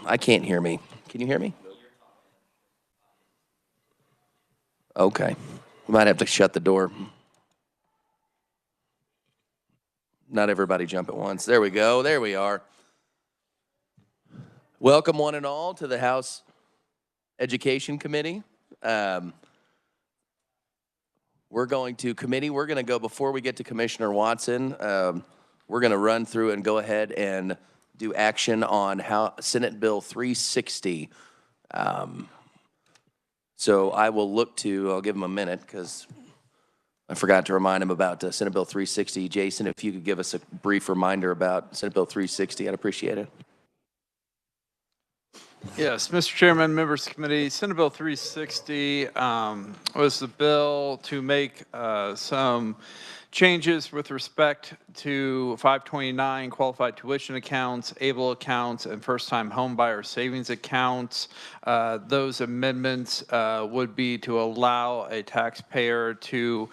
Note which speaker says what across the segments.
Speaker 1: I can't hear me. Can you hear me? Okay. We might have to shut the door. Not everybody jump at once. There we go. There we are. Welcome, one and all, to the House Education Committee. We're going to go, before we get to Commissioner Watson, we're going to run through and go ahead and do action on Senate Bill 360. So I will I'll give him a minute because I forgot to remind him about Senate Bill 360. Jason, if you could give us a brief reminder about Senate Bill 360, I'd appreciate it.
Speaker 2: Yes, Mr. Chairman, members of the committee, Senate Bill 360 was the bill to make some changes with respect to 529 qualified tuition accounts, ABLE accounts, and first-time homebuyer savings accounts. Those amendments would be to allow a taxpayer to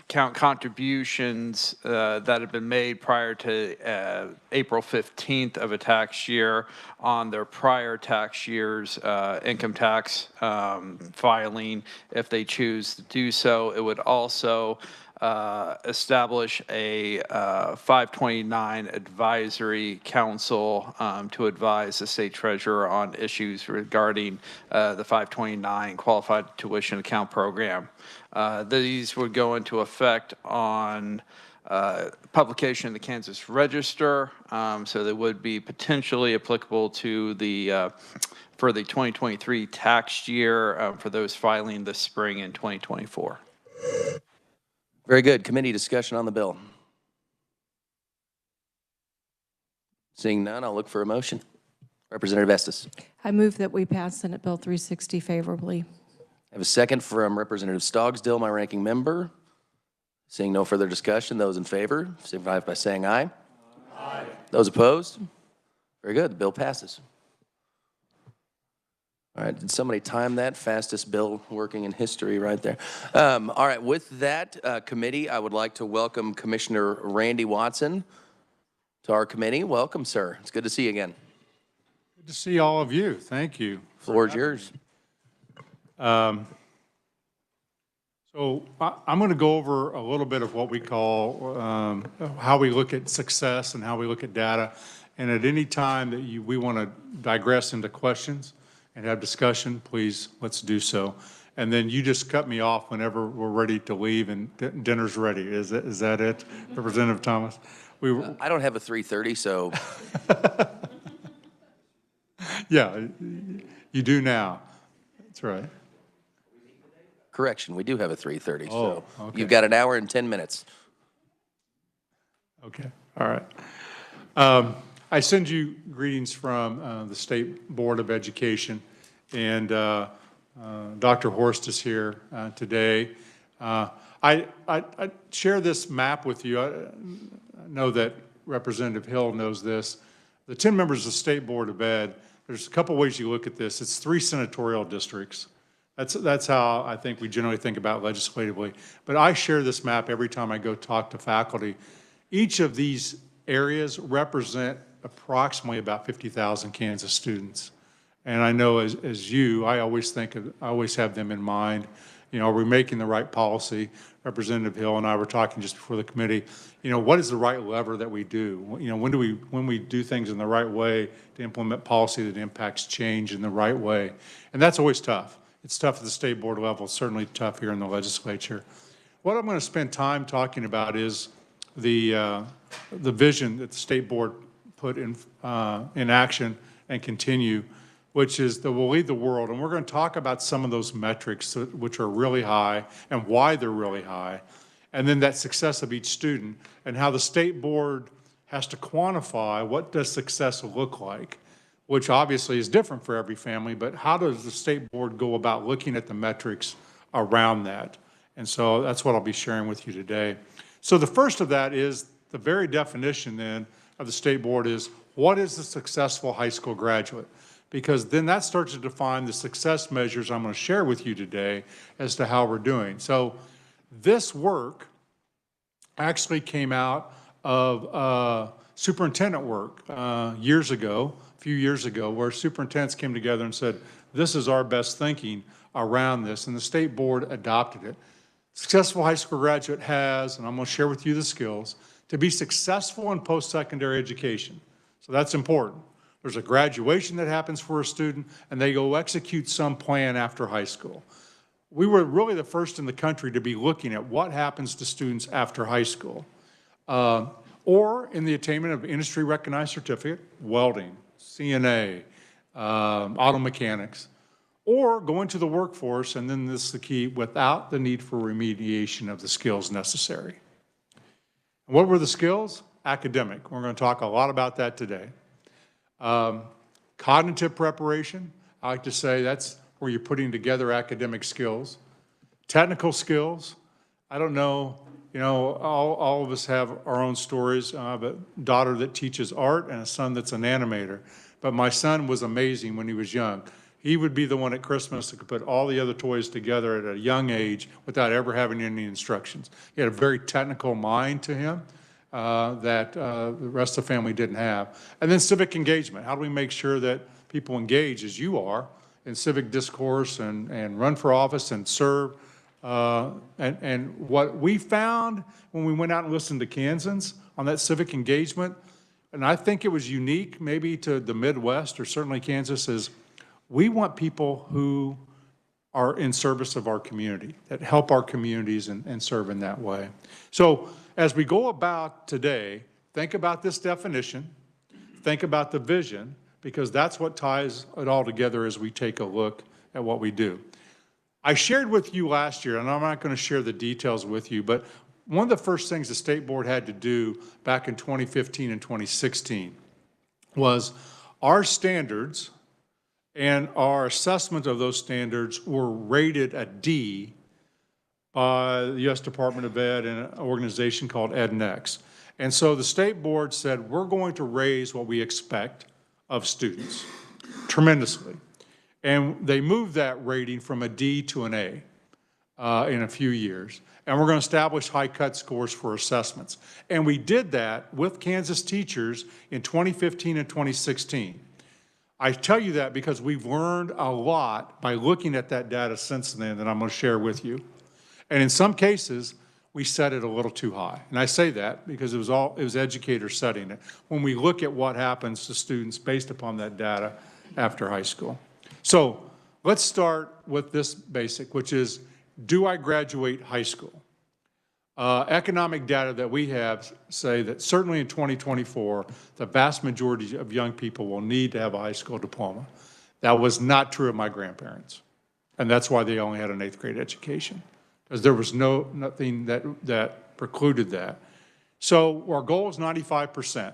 Speaker 2: count contributions that have been made prior to April 15th of a tax year on their prior tax year's income tax filing if they choose to do so. It would also establish a 529 advisory council to advise the state treasurer on issues regarding the 529 qualified tuition account program. These would go into effect on publication in the Kansas Register, so they would be potentially applicable to for the 2023 tax year for those filing this spring in 2024.
Speaker 1: Very good. Committee discussion on the bill. Seeing none, I'll look for a motion. Representative Estes.
Speaker 3: I move that we pass Senate Bill 360 favorably.
Speaker 1: I have a second from Representative Stogsdill, my ranking member. Seeing no further discussion, those in favor, signify by saying aye. Aye. Those opposed? Very good. The bill passes. All right, did somebody time that? Fastest bill working in history right there. All right, with that committee, I would like to welcome Commissioner Randy Watson to our committee. Welcome, sir. It's good to see you again.
Speaker 4: Good to see all of you. Thank you.
Speaker 1: Floor is yours.
Speaker 4: So I'm going to go over a little bit of what we call how we look at success and how we look at data. And at any time that we want to digress into questions and have discussion, please, let's do so. And then you just cut me off whenever we're ready to leave and dinner's ready. Is that it, Representative Thomas?
Speaker 1: I don't have a 3:30, so.
Speaker 4: Yeah, you do now. That's right.
Speaker 1: Correction, we do have a 3:30, so
Speaker 4: okay.
Speaker 1: You've got an hour and 10 minutes.
Speaker 4: Okay, all right. I send you greetings from the State Board of Education, and Dr. Horst is here today. I share this map with you. I know that Representative Hill knows this. The 10 members of the State Board of Ed, there's a couple ways you look at this. It's 3 senatorial districts. That's how I think we generally think about legislatively. But I share this map every time I go talk to faculty. Each of these areas represent approximately about 50,000 Kansas students. And I know as you, I always have them in mind. You know, are we making the right policy? Representative Hill and I were talking just before the committee, you know, what is the right lever that we do? You know, when we do things in the right way to implement policy that impacts change in the right way. And that's always tough. It's tough at the state board level, certainly tough here in the legislature. What I'm going to spend time talking about is the vision that the state board put in action and continue, which is that we'll lead the world. And we're going to talk about some of those metrics which are really high and why they're really high. And then that success of each student and how the state board has to quantify what does success look like, which obviously is different for every family, but how does the state board go about looking at the metrics around that? And so that's what I'll be sharing with you today. So the first of that is the very definition then of the state board is what is a successful high school graduate? Because then that starts to define the success measures I'm going to share with you today as to how we're doing. So this work actually came out of superintendent work years ago, a few years ago where superintendents came together and said, this is our best thinking around this, and the state board adopted it. Successful high school graduate has, and I'm going to share with you the skills, to be successful in post-secondary education. So that's important. There's a graduation that happens for a student, and they go execute some plan after high school. We were really the first in the country to be looking at what happens to students after high school. Or in the attainment of industry recognized certificate, welding, CNA, auto mechanics, or go into the workforce, and then this is the key, without the need for remediation of the skills necessary. And what were the skills? Academic. We're going to talk a lot about that today. Cognitive preparation, I like to say that's where you're putting together academic skills. Technical skills, I don't know, you know, all of us have our own stories. I have a daughter that teaches art and a son that's an animator. But my son was amazing when he was young. He would be the one at Christmas that could put all the other toys together at a young age without ever having any instructions. He had a very technical mind to him that the rest of the family didn't have. And then civic engagement. How do we make sure that people engage, as you are, in civic discourse and run for office and serve? And what we found when we went out and listened to Kansans on that civic engagement, and I think it was unique maybe to the Midwest or certainly Kansas, is we want people who are in service of our community, that help our communities and serve in that way. So as we go about today, think about this definition, think about the vision, because that's what ties it all together as we take a look at what we do. I shared with you last year, and I'm not going to share the details with you, but one of the first things the state board had to do back in 2015 and 2016 was our standards and our assessment of those standards were rated a D by the U.S. Department of Ed and an organization called EdNext. And so the state board said, we're going to raise what we expect of students tremendously. And they moved that rating from a D to an A in a few years. And we're going to establish high cut scores for assessments. And we did that with Kansas teachers in 2015 and 2016. I tell you that because we've learned a lot by looking at that data since then that I'm going to share with you. And in some cases, we set it a little too high. And I say that because it was educators setting it. When we look at what happens to students based upon that data after high school. So let's start with this basic, which is, do I graduate high school? Economic data that we have say that certainly in 2024, the vast majority of young people will need to have a high school diploma. That was not true of my grandparents. And that's why they only had an 8th grade education, because there was nothing that precluded that. So our goal is 95%.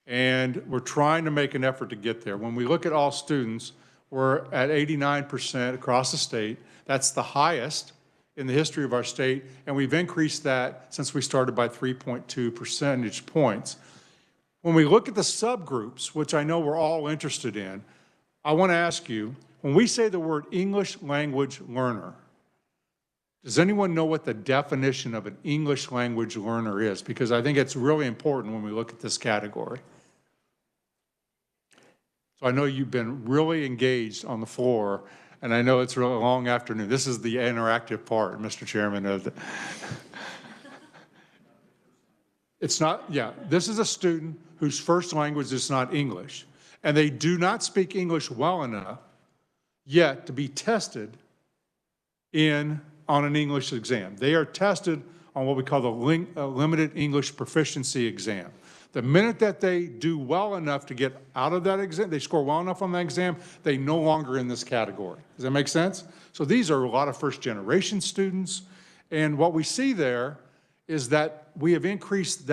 Speaker 4: And we're trying to make an effort to get there. When we look at all students, we're at 89% across the state. That's the highest in the history of our state, and we've increased that since we started by 3.2 percentage points. When we look at the subgroups, which I know we're all interested in, I want to ask you, when we say the word English language learner, does anyone know what the definition of an English language learner is? Because I think it's really important when we look at this category. So I know you've been really engaged on the floor, and I know it's a really long afternoon. This is the interactive part, Mr. Chairman. It's not, yeah, this is a student whose first language is not English, and they do not speak English well enough yet to be tested on an English exam. They are tested on what we call the limited English proficiency exam. The minute that they do well enough to get out of that exam, they score well enough on that exam, they no longer in this category. Does that make sense? So these are a lot of first-generation students, and what we see there is that we have increased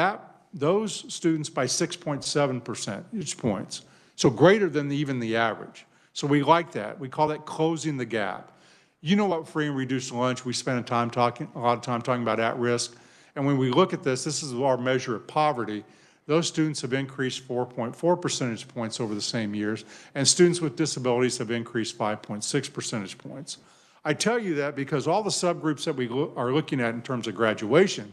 Speaker 4: those students by 6.7 percentage points, so greater than even the average. So we like that. We call that closing the gap. You know what free and reduced lunch, we spend a lot of time talking about at-risk, and when we look at this is our measure of poverty. Those students have increased 4.4 percentage points over the same years, and students with disabilities have increased 5.6 percentage points. I tell you that because all the subgroups that we are looking at in terms of graduation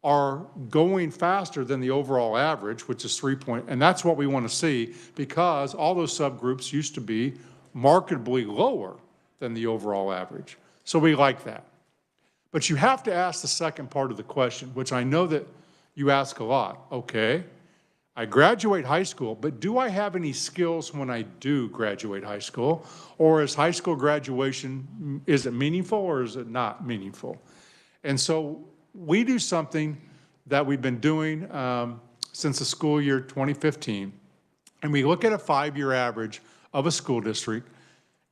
Speaker 4: are going faster than the overall average, which is 3 point, and that's what we want to see because all those subgroups used to be markedly lower than the overall average. So we like that. But you have to ask the second part of the question, which I know that you ask a lot. Okay, I graduate high school, but do I have any skills when I do graduate high school? Or is high school graduation, is it meaningful or is it not meaningful? And so we do something that we've been doing since the school year 2015, and we look at a 5-year average of a school district,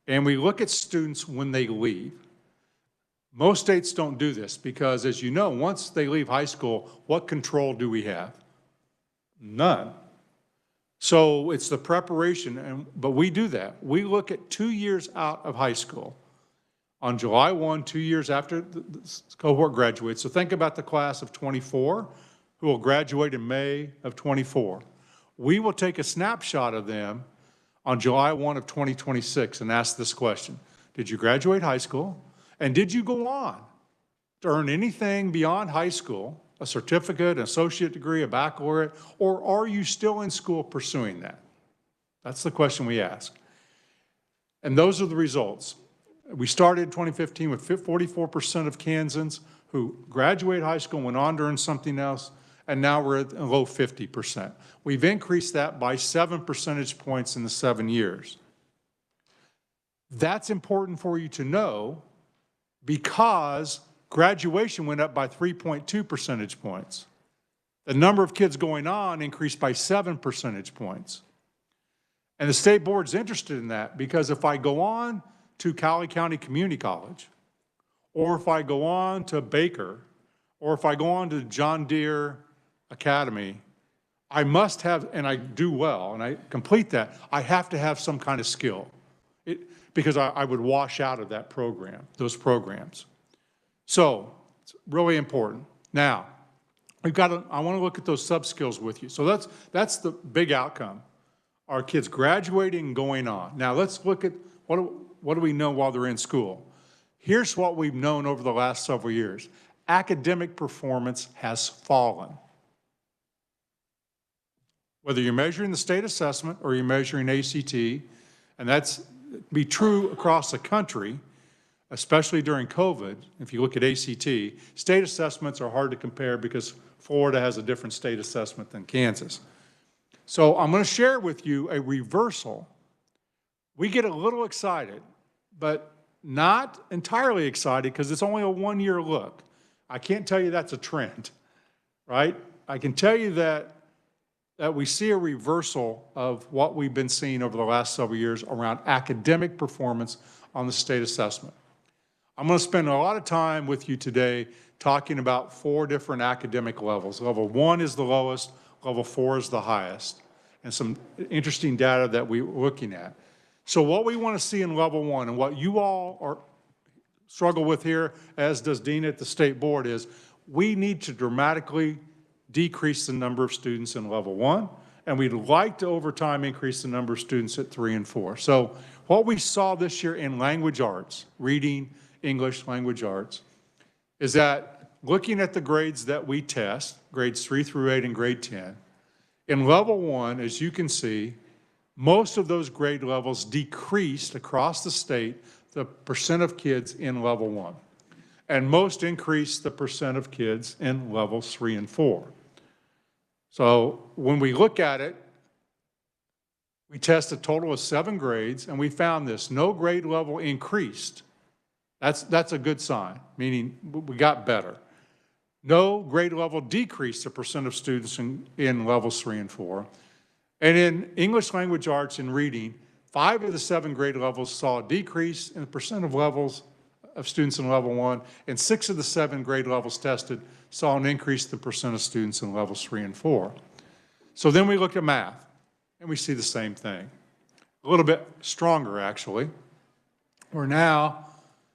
Speaker 4: and we look at students when they leave. Most states don't do this because, as you know, once they leave high school, what control do we have? None. So it's the preparation, but we do that. We look at 2 years out of high school. On July 1, 2 years after the cohort graduates. So think about the class of 24 who will graduate in May of 24. We will take a snapshot of them on July 1 of 2026 and ask this question. Did you graduate high school? And did you go on to earn anything beyond high school, a certificate, an associate degree, a baccalaureate, or are you still in school pursuing that? That's the question we ask. And those are the results. We started in 2015 with 44% of Kansans who graduated high school and went on to earn something else, and now we're at the low 50%. We've increased that by 7 percentage points in the 7 years. That's important for you to know because graduation went up by 3.2 percentage points. The number of kids going on increased by 7 percentage points. And the state board's interested in that because if I go on to Cowley County Community College, or if I go on to Baker, or if I go on to John Deere Academy, I must have, and I do well, and I complete that, I have to have some kind of skill because I would wash out of that program, those programs. So it's really important. Now, I want to look at those sub-skills with you. So that's the big outcome. Our kids graduating and going on. Now let's look at what do we know while they're in school? Here's what we've known over the last several years. Academic performance has fallen. Whether you're measuring the state assessment or you're measuring ACT, and that's be true across the country, especially during COVID. If you look at ACT, state assessments are hard to compare because Florida has a different state assessment than Kansas. So I'm going to share with you a reversal. We get a little excited, but not entirely excited because it's only a 1-year look. I can't tell you that's a trend, right? I can tell you that we see a reversal of what we've been seeing over the last several years around academic performance on the state assessment. I'm going to spend a lot of time with you today talking about 4 different academic levels. Level 1 is the lowest, level 4 is the highest, and some interesting data that we're looking at. So what we want to see in level 1 and what you all struggle with here, as does Dean at the state board, is we need to dramatically decrease the number of students in level 1, and we'd like to over time increase the number of students at 3 and 4. So what we saw this year in language arts, reading, English, language arts, is that looking at the grades that we test, grades 3 through 8 and grade 10, in level 1, as you can see, most of those grade levels decreased across the state the percent of kids in level 1. And most increased the percent of kids in levels 3 and 4. So when we look at it, we test a total of 7 grades, and we found this: no grade level increased. That's a good sign, meaning we got better. No grade level decreased the percent of students in levels 3 and 4. And in English language arts and reading, 5 of the 7 grade levels saw a decrease in the percent of levels of students in level 1, and 6 of the 7 grade levels tested saw an increase in the percent of students in levels 3 and 4. So then we look at math, and we see the same thing. A little bit stronger, actually, where now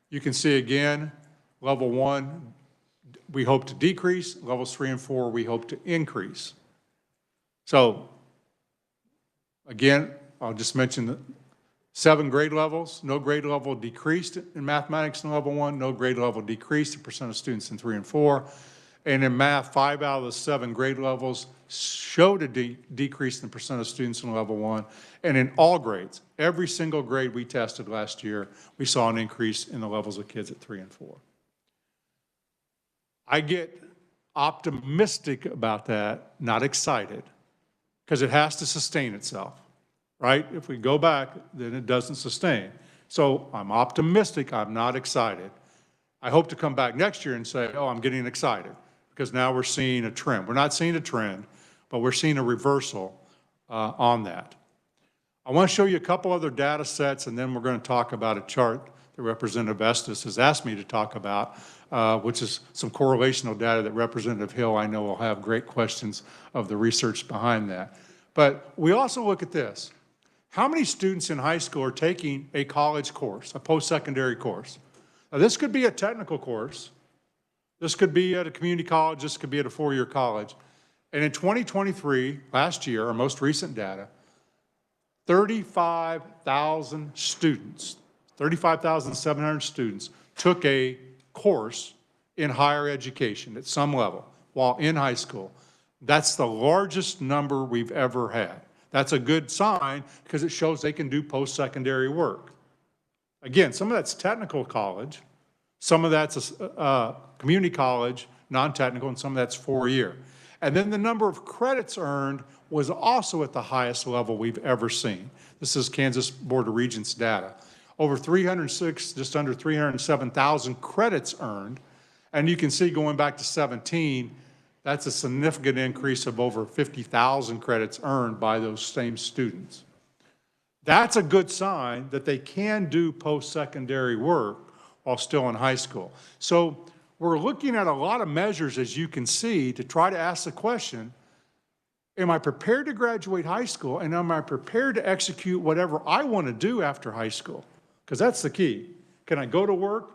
Speaker 4: you can see again, level 1, we hope to decrease, levels 3 and 4, we hope to increase. So again, I'll just mention the 7 grade levels, no grade level decreased in mathematics in level 1, no grade level decreased the percent of students in 3 and 4. And in math, 5 out of the 7 grade levels showed a decrease in the percent of students in level 1. And in all grades, every single grade we tested last year, we saw an increase in the levels of kids at 3 and 4. I get optimistic about that, not excited, because it has to sustain itself, right? If we go back, then it doesn't sustain. So I'm optimistic, I'm not excited. I hope to come back next year and say, oh, I'm getting excited, because now we're seeing a trend. We're not seeing a trend, but we're seeing a reversal on that. I want to show you a couple other data sets, and then we're going to talk about a chart that Representative Estes has asked me to talk about, which is some correlational data that Representative Hill, I know, will have great questions of the research behind that. But we also look at this. How many students in high school are taking a college course, a post-secondary course? Now, this could be a technical course. This could be at a community college. This could be at a 4-year college. And in 2023, last year, our most recent data, 35,000 students, 35,700 students took a course in higher education at some level while in high school. That's the largest number we've ever had. That's a good sign because it shows they can do post-secondary work. Again, some of that's technical college, some of that's community college, non-technical, and some of that's 4-year. And then the number of credits earned was also at the highest level we've ever seen. This is Kansas Board of Regents data. Over 306, just under 307,000 credits earned. And you can see going back to 17, that's a significant increase of over 50,000 credits earned by those same students. That's a good sign that they can do post-secondary work while still in high school. So we're looking at a lot of measures, as you can see, to try to ask the question, am I prepared to graduate high school, and am I prepared to execute whatever I want to do after high school? Because that's the key. Can I go to work?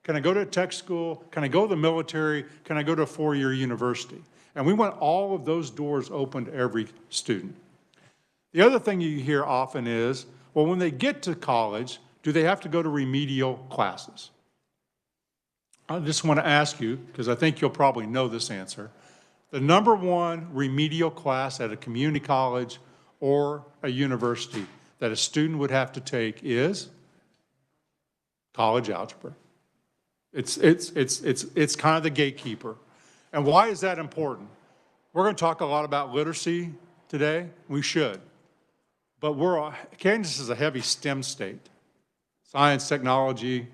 Speaker 4: Can I go to a tech school? Can I go to the military? Can I go to a 4-year university? And we want all of those doors open to every student. The other thing you hear often is, well, when they get to college, do they have to go to remedial classes? I just want to ask you, because I think you'll probably know this answer, the number one remedial class at a community college or a university that a student would have to take is college algebra. It's kind of the gatekeeper. And why is that important? We're going to talk a lot about literacy today. We should. But Kansas is a heavy STEM state. Science, technology,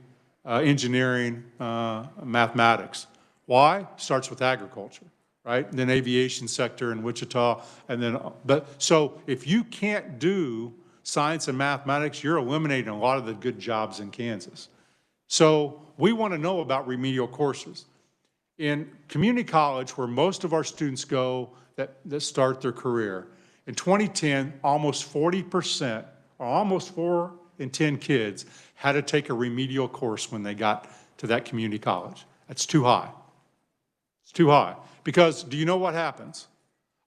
Speaker 4: engineering, mathematics. Why? Starts with agriculture, right? And then aviation sector in Wichita, and then, so if you can't do science and mathematics, you're eliminating a lot of the good jobs in Kansas. So we want to know about remedial courses. In community college, where most of our students go that start their career, in 2010, almost 40%, or almost 4 in 10 kids, had to take a remedial course when they got to that community college. That's too high. It's too high. Because do you know what happens?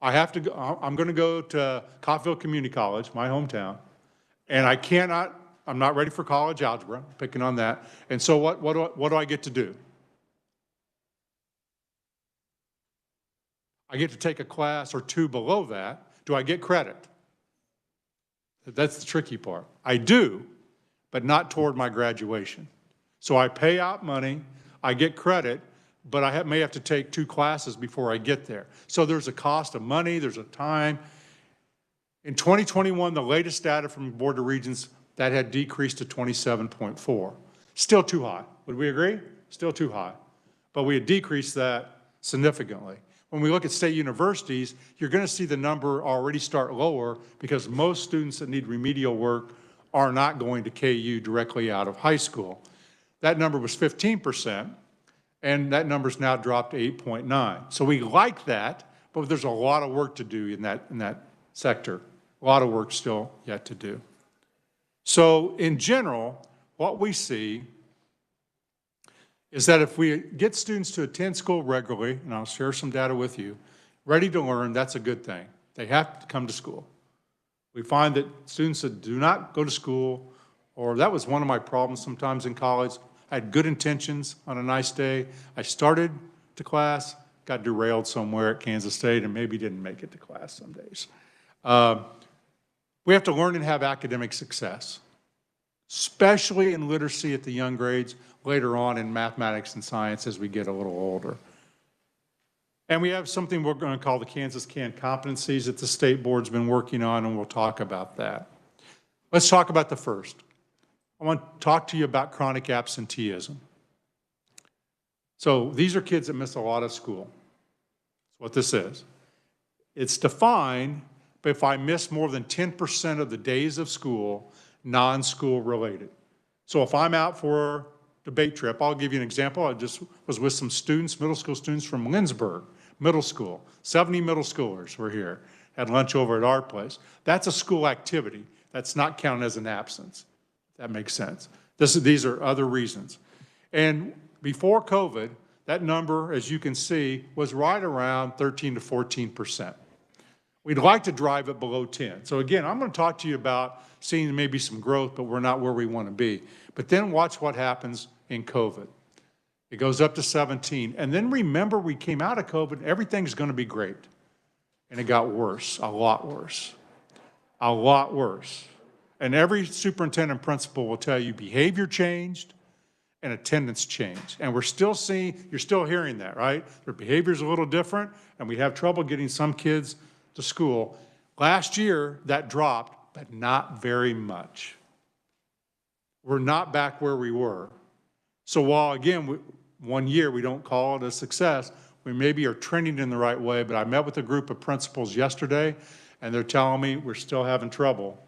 Speaker 4: I'm going to go to Coffeyville Community College, my hometown, and I'm not ready for college algebra, picking on that. And so what do I get to do? I get to take a class or 2 below that. Do I get credit? That's the tricky part. I do, but not toward my graduation. So I pay out money, I get credit, but I may have to take 2 classes before I get there. So there's a cost of money, there's a time. In 2021, the latest data from the Board of Regents, that had decreased to 27.4. Still too high. Would we agree? Still too high. But we had decreased that significantly. When we look at state universities, you're going to see the number already start lower because most students that need remedial work are not going to KU directly out of high school. That number was 15%, and that number's now dropped to 8.9. So we like that, but there's a lot of work to do in that sector. A lot of work still yet to do. So in general, what we see is that if we get students to attend school regularly, and I'll share some data with you, ready to learn, that's a good thing. They have to come to school. We find that students that do not go to school, or that was one of my problems sometimes in college, I had good intentions on a nice day. I started to class, got derailed somewhere at Kansas State and maybe didn't make it to class some days. We have to learn and have academic success, especially in literacy at the young grades, later on in mathematics and science as we get a little older. And we have something we're going to call the Kansas CAN competencies that the state board's been working on, and we'll talk about that. Let's talk about the first. I want to talk to you about chronic absenteeism. So these are kids that miss a lot of school. That's what this is. It's defined, but if I miss more than 10% of the days of school, non-school related. So if I'm out for a debate trip, I'll give you an example. I just was with some students, middle school students from Lindsborg Middle School. 70 middle schoolers were here, had lunch over at our place. That's a school activity. That's not counted as an absence. That makes sense. These are other reasons. And before COVID, that number, as you can see, was right around 13 to 14%. We'd like to drive it below 10. So again, I'm going to talk to you about seeing maybe some growth, but we're not where we want to be. But then watch what happens in COVID. It goes up to 17. And then remember, we came out of COVID, everything's going to be great. And it got worse, a lot worse, a lot worse. And every superintendent principal will tell you behavior changed and attendance changed. And we're still seeing, you're still hearing that, right? Their behavior's a little different, and we have trouble getting some kids to school. Last year, that dropped, but not very much. We're not back where we were. So while, again, 1 year we don't call it a success, we maybe are trending in the right way, but I met with a group of principals yesterday, and they're telling me we're still having trouble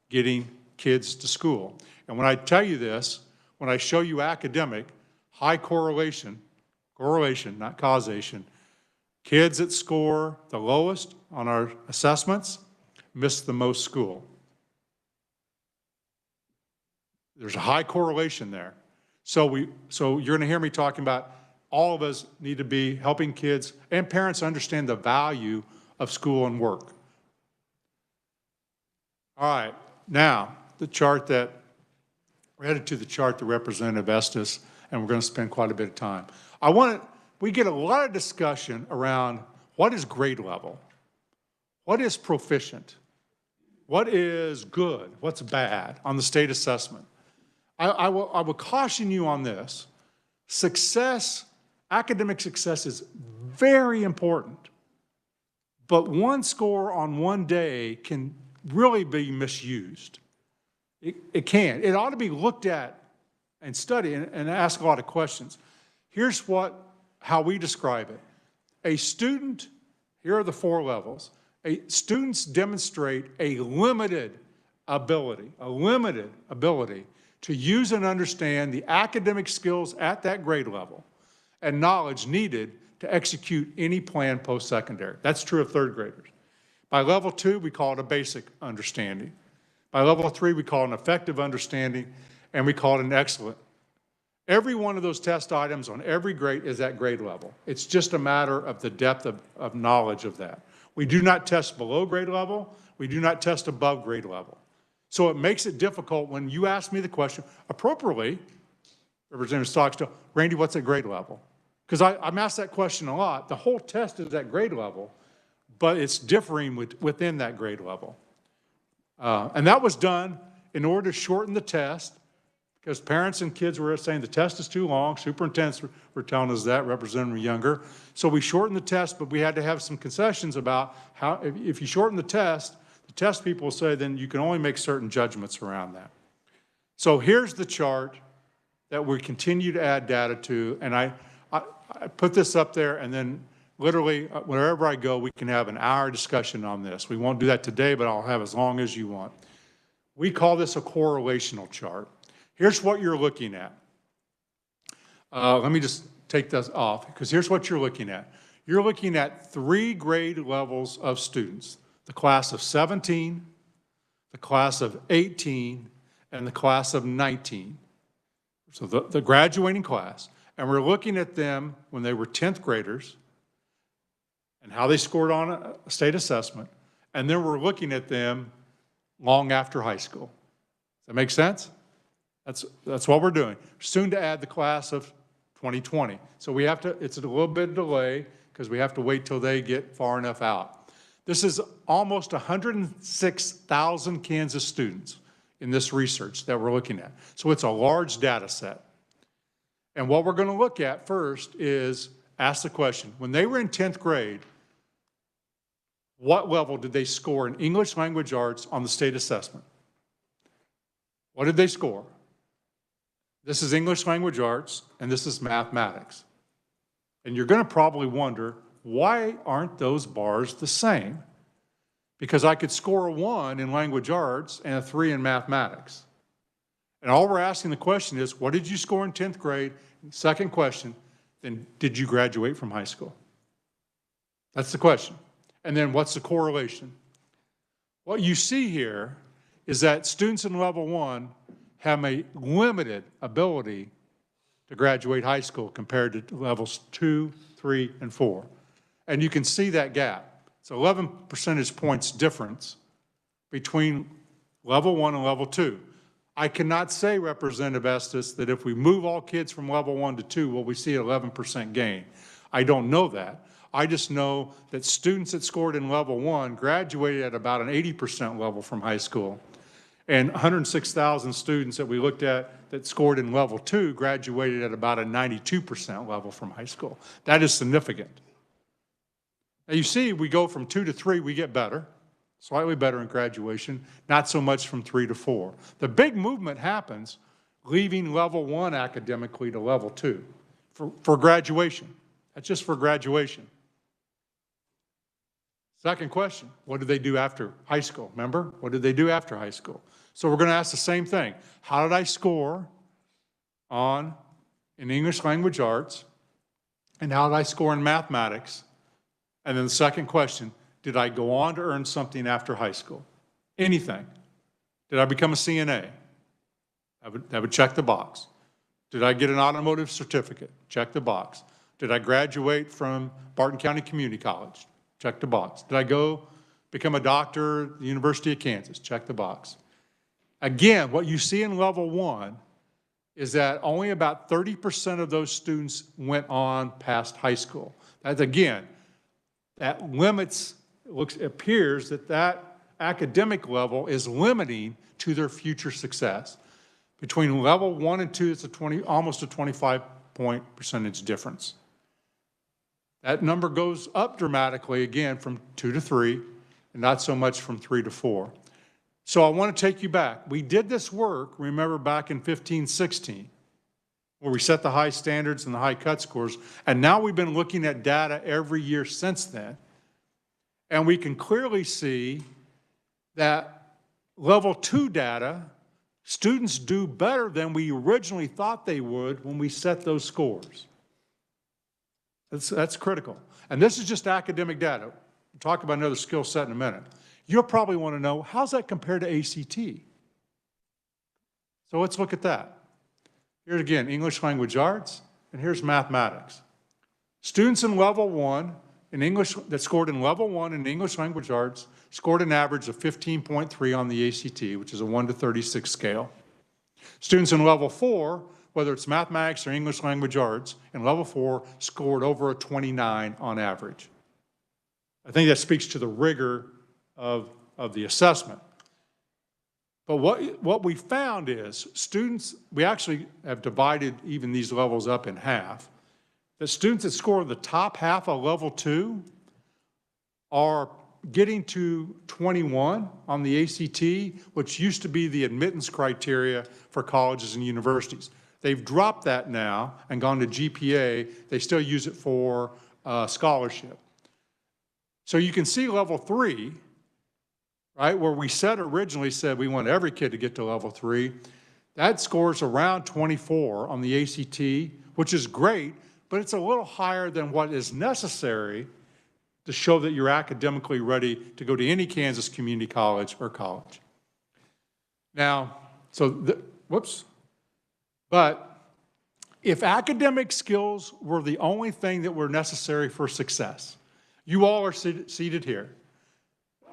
Speaker 4: getting kids to school. And when I tell you this, when I show you academic, high correlation, not causation, kids that score the lowest on our assessments miss the most school. There's a high correlation there. So you're going to hear me talking about all of us need to be helping kids and parents understand the value of school and work. All right, now the chart that, we're headed to the chart that Representative Estes, and we're going to spend quite a bit of time. We get a lot of discussion around what is grade level, what is proficient, what is good, what's bad on the state assessment. I will caution you on this. Success, academic success is very important, but one score on one day can really be misused. It can. It ought to be looked at and studied and ask a lot of questions. Here's how we describe it. A student, here are the 4 levels. Students demonstrate a limited ability to use and understand the academic skills at that grade level and knowledge needed to execute any plan post-secondary. That's true of 3rd graders. By level 2, we call it a basic understanding. By level 3, we call it an effective understanding, and we call it an excellent. Every one of those test items on every grade is at grade level. It's just a matter of the depth of knowledge of that. We do not test below grade level. We do not test above grade level. So it makes it difficult when you ask me the question, appropriately, Representative Stockstill, Randy, what's at grade level? Because I'm asked that question a lot. The whole test is at grade level, but it's differing within that grade level. And that was done in order to shorten the test, because parents and kids were saying the test is too long. Superintendents were telling us that, Representative Younger. So we shortened the test, but we had to have some concessions about how, if you shorten the test people will say then you can only make certain judgments around that. So here's the chart that we continue to add data to, and I put this up there, and then literally wherever I go, we can have an hour discussion on this. We won't do that today, but I'll have as long as you want. We call this a correlational chart. Here's what you're looking at. Let me just take this off, because here's what you're looking at. You're looking at 3 grade levels of students: the class of 17, the class of 18, and the class of 19. So the graduating class. And we're looking at them when they were 10th graders and how they scored on a state assessment. And then we're looking at them long after high school. Does that make sense? That's what we're doing. Soon to add the class of 2020. So we have to, it's a little bit of delay because we have to wait till they get far enough out. This is almost 106,000 Kansas students in this research that we're looking at. So it's a large data set. And what we're going to look at first is ask the question, when they were in 10th grade, what level did they score in English language arts on the state assessment? What did they score? This is English language arts, and this is mathematics. And you're going to probably wonder, why aren't those bars the same? Because I could score a 1 in language arts and a 3 in mathematics. And all we're asking the question is, what did you score in 10th grade? Second question, then did you graduate from high school? That's the question. And then what's the correlation? What you see here is that students in level 1 have a limited ability to graduate high school compared to levels 2, 3, and 4. And you can see that gap. It's 11 percentage points difference between level 1 and level 2. I cannot say, Representative Estes, that if we move all kids from level 1 to 2, will we see an 11% gain? I don't know that. I just know that students that scored in level 1 graduated at about an 80% level from high school. And 106,000 students that we looked at that scored in level 2 graduated at about a 92% level from high school. That is significant. Now you see, we go from 2 to 3, we get better, slightly better in graduation, not so much from 3 to 4. The big movement happens leaving level 1 academically to level 2 for graduation. That's just for graduation. Second question, what did they do after high school? Remember, what did they do after high school? So we're going to ask the same thing. How did I score in English language arts? And how did I score in mathematics? And then the second question, did I go on to earn something after high school? Anything. Did I become a CNA? That would check the box. Did I get an automotive certificate? Check the box. Did I graduate from Barton County Community College? Check the box. Did I go become a doctor at the University of Kansas? Check the box. Again, what you see in level 1 is that only about 30% of those students went on past high school. That's, again, that limits, it appears that that academic level is limiting to their future success. Between level 1 and 2, it's almost a 25-point percentage difference. That number goes up dramatically, again, from 2 to 3, and not so much from 3 to 4. So I want to take you back. We did this work, remember, back in 15, 16, where we set the high standards and the high cut scores, and now we've been looking at data every year since then, and we can clearly see that level 2 data, students do better than we originally thought they would when we set those scores. That's critical. And this is just academic data. We'll talk about another skill set in a minute. You'll probably want to know, how's that compared to ACT? So let's look at that. Here's again, English language arts, and here's mathematics. Students in level 1 in English, that scored in level 1 in English language arts, scored an average of 15.3 on the ACT, which is a 1 to 36 scale. Students in level 4, whether it's mathematics or English language arts, in level 4 scored over a 29 on average. I think that speaks to the rigor of the assessment. But what we found is students, we actually have divided even these levels up in half. The students that score the top half of level 2 are getting to 21 on the ACT, which used to be the admittance criteria for colleges and universities. They've dropped that now and gone to GPA. They still use it for scholarship. So you can see level 3, right, where we originally said we want every kid to get to level 3. That scores around 24 on the ACT, which is great, but it's a little higher than what is necessary to show that you're academically ready to go to any Kansas community college or college. Now, but if academic skills were the only thing that were necessary for success, you all are seated here.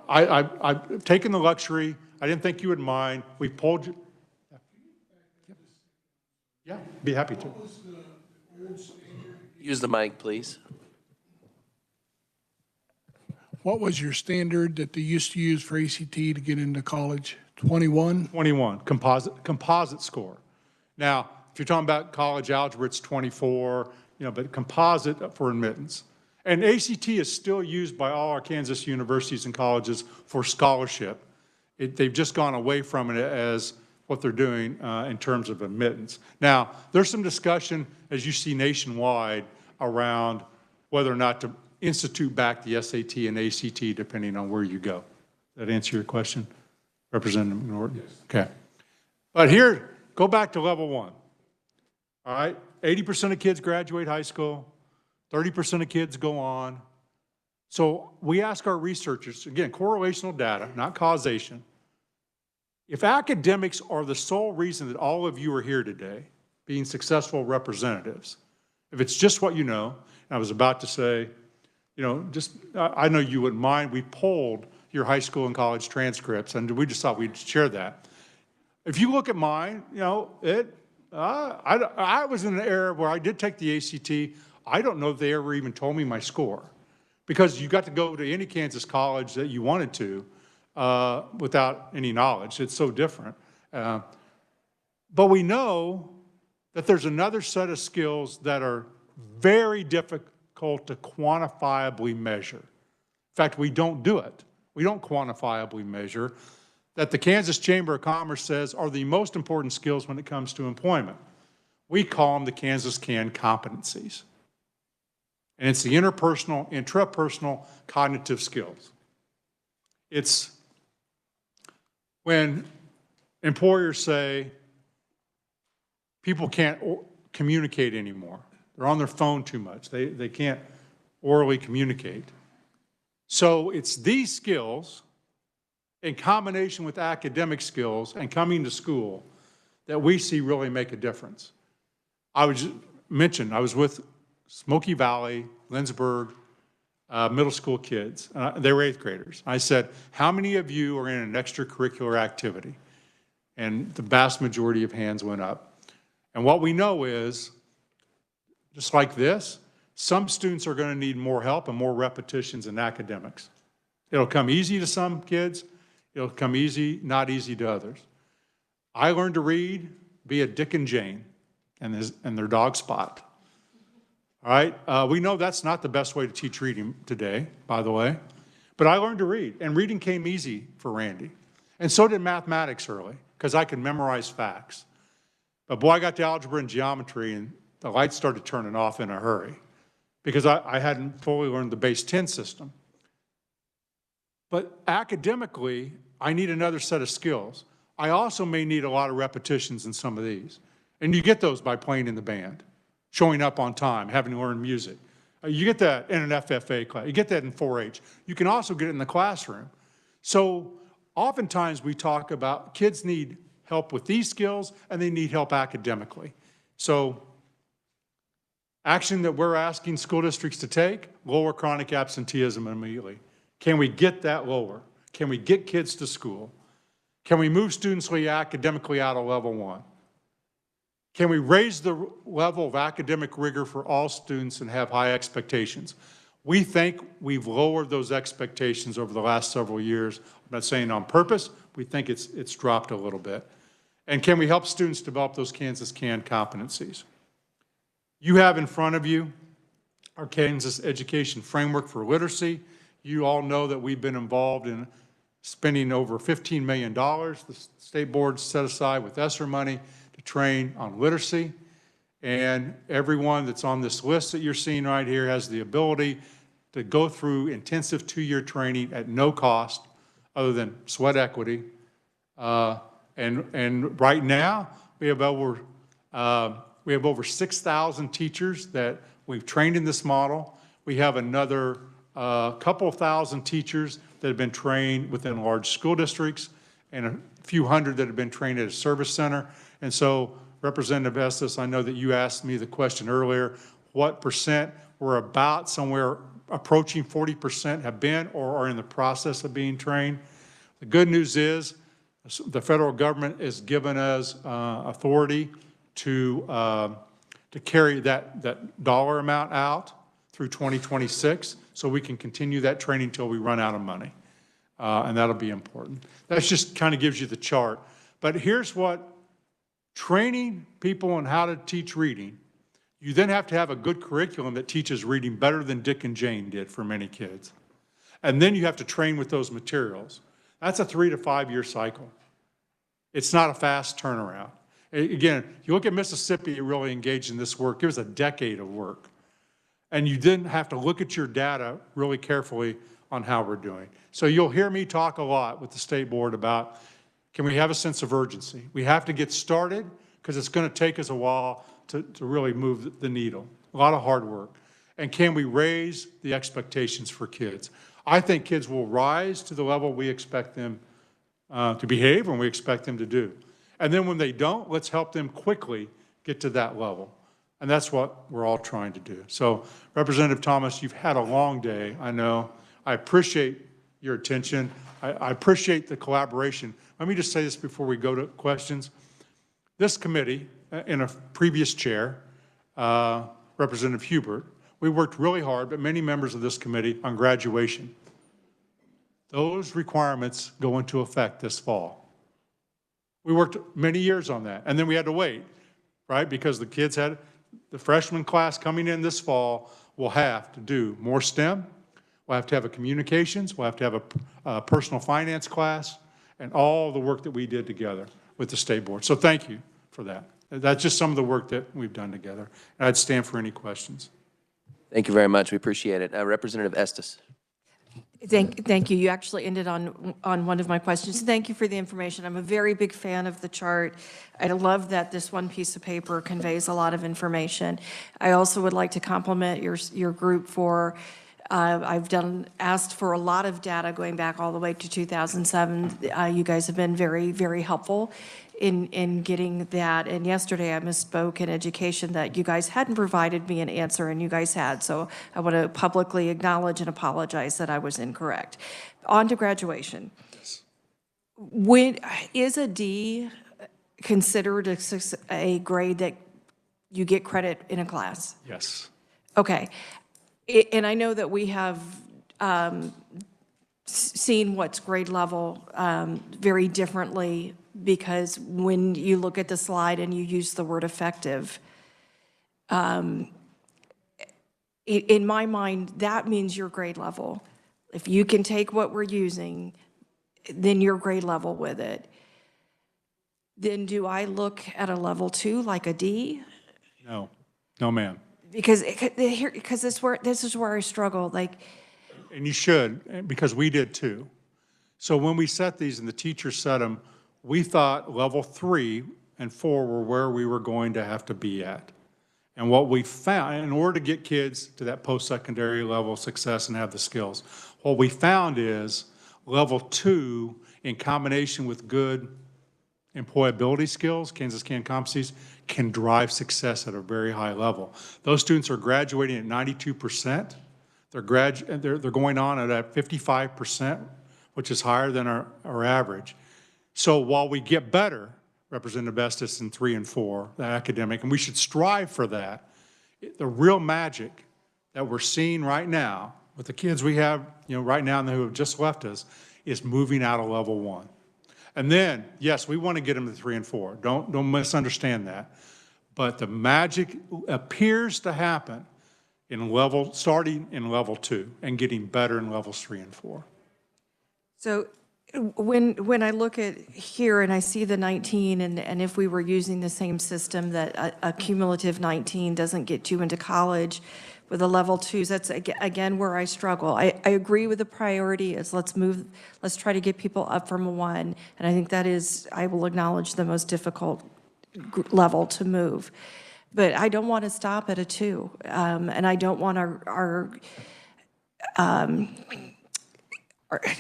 Speaker 4: I've taken the luxury. I didn't think you would mind. We pulled you. Yeah, be happy to.
Speaker 1: Use the mic, please.
Speaker 5: what was your standard that they used to use for ACT to get into college? 21?
Speaker 4: 21, composite score. Now, if you're talking about college algebra, it's 24, but composite for admittance. And ACT is still used by all our Kansas universities and colleges for scholarship. They've just gone away from it as what they're doing in terms of admittance. Now, there's some discussion, as you see nationwide, around whether or not to institute back the SAT and ACT depending on where you go. Does that answer your question, Representative Norton? Yes. Okay. But here, go back to level 1. All right, 80% of kids graduate high school, 30% of kids go on. So we ask our researchers, again, correlational data, not causation. If academics are the sole reason that all of you are here today, being successful representatives, if it's just what you know, and I was about to say, I know you wouldn't mind, we polled your high school and college transcripts, and we just thought we'd share that. If you look at mine, I was in an era where I did take the ACT. I don't know if they ever even told me my score, because you got to go to any Kansas college that you wanted to without any knowledge. It's so different. But we know that there's another set of skills that are very difficult to quantifiably measure. In fact, we don't do it. We don't quantifiably measure, that the Kansas Chamber of Commerce says are the most important skills when it comes to employment. We call them the Kansas CAN competencies. And it's the interpersonal, intrapersonal cognitive skills. It's when employers say people can't communicate anymore. They're on their phone too much. They can't orally communicate. So it's these skills in combination with academic skills and coming to school that we see really make a difference. I was with Smoky Valley, Lindsborg, middle school kids. They were 8th graders. I said, how many of you are in an extracurricular activity? And the vast majority of hands went up. And what we know is, just like this, some students are going to need more help and more repetitions in academics. It'll come easy to some kids. It'll come easy, not easy to others. I learned to read via Dick and Jane and their dog Spot. All right, we know that's not the best way to teach reading today, by the way, but I learned to read, and reading came easy for Randy. And so did mathematics early, because I could memorize facts. But boy, I got to algebra and geometry, and the lights started turning off in a hurry, because I hadn't fully learned the base 10 system. But academically, I need another set of skills. I also may need a lot of repetitions in some of these. And you get those by playing in the band, showing up on time, having to learn music. You get that in an FFA class. You get that in 4-H. You can also get it in the classroom. So oftentimes we talk about kids need help with these skills and they need help academically. So action that we're asking school districts to take, lower chronic absenteeism immediately. Can we get that lower? Can we get kids to school? Can we move students academically out of level 1? Can we raise the level of academic rigor for all students and have high expectations? We think we've lowered those expectations over the last several years. I'm not saying on purpose. We think it's dropped a little bit. And can we help students develop those Kansas CAN competencies? You have in front of you our Kansas Education Framework for Literacy. You all know that we've been involved in spending over $15 million. The state board set aside with ESSER money to train on literacy. And everyone that's on this list that you're seeing right here has the ability to go through intensive 2-year training at no cost other than sweat equity. And right now, we have over 6,000 teachers that we've trained in this model. We have another couple of thousand teachers that have been trained within large school districts and a few hundred that have been trained at a service center. And so, Representative Estes, I know that you asked me the question earlier, what percent? We're about somewhere approaching 40% have been or are in the process of being trained. The good news is the federal government has given us authority to carry that dollar amount out through 2026. so we can continue that training until we run out of money. And that'll be important. That just kind of gives you the chart. But here's what training people on how to teach reading, you then have to have a good curriculum that teaches reading better than Dick and Jane did for many kids. And then you have to train with those materials. That's a 3 to 5 year cycle. It's not a fast turnaround. Again, you look at Mississippi, it really engaged in this work. It was a decade of work. And you didn't have to look at your data really carefully on how we're doing. So you'll hear me talk a lot with the state board about, can we have a sense of urgency? We have to get started because it's going to take us a while to really move the needle. A lot of hard work. And can we raise the expectations for kids? I think kids will rise to the level we expect them to behave and we expect them to do. And then when they don't, let's help them quickly get to that level. And that's what we're all trying to do. So, Representative Thomas, you've had a long day, I know. I appreciate your attention. I appreciate the collaboration. Let me just say this before we go to questions. This committee, in a previous chair, Representative Hubert, we worked really hard, but many members of this committee, on graduation. Those requirements go into effect this fall. We worked many years on that, and then we had to wait, right? Because the kids had, the freshman class coming in this fall will have to do more STEM. We'll have to have a communications. We'll have to have a personal finance class, and all the work that we did together with the state board. So thank you for that. That's just some of the work that we've done together. And I'd stand for any questions.
Speaker 1: Thank you very much. We appreciate it. Representative Estes.
Speaker 3: Thank you. You actually ended on one of my questions. Thank you for the information. I'm a very big fan of the chart. I love that this one piece of paper conveys a lot of information. I also would like to compliment your group for, I've asked for a lot of data going back all the way to 2007. You guys have been very, very helpful in getting that. And yesterday I misspoke in education that you guys hadn't provided me an answer, and you guys had. So I want to publicly acknowledge and apologize that I was incorrect. On to graduation. Yes. When is a D considered a grade that you get credit in a class?
Speaker 4: Yes.
Speaker 3: Okay. And I know that we have seen what's grade level very differently, because when you look at the slide and you use the word effective, in my mind, that means your grade level. If you can take what we're using, then your grade level with it. Then do I look at a level 2 like a D?
Speaker 4: No, no, ma'am.
Speaker 3: Because this is where I struggle. Like,
Speaker 4: and you should, because we did too. So when we set these and the teachers set them, we thought level 3 and 4 were where we were going to have to be at. And what we found, in order to get kids to that post-secondary level of success and have the skills, what we found is level 2, in combination with good employability skills, Kansas Can competencies, can drive success at a very high level. Those students are graduating at 92%. They're going on at 55%, which is higher than our average. So while we get better, Representative Estes, in 3 and 4, the academic, and we should strive for that, the real magic that we're seeing right now with the kids we have, right now who have just left us, is moving out of level 1. And then, yes, we want to get them to 3 and 4. Don't misunderstand that. But the magic appears to happen starting in level 2 and getting better in levels 3 and 4.
Speaker 3: so when I look at here and I see the 19, and if we were using the same system that a cumulative 19 doesn't get you into college with a level 2s, that's again where I struggle. I agree with the priority is let's try to get people up from a 1, and I think that is, I will acknowledge, the most difficult level to move. But I don't want to stop at a 2, and I don't want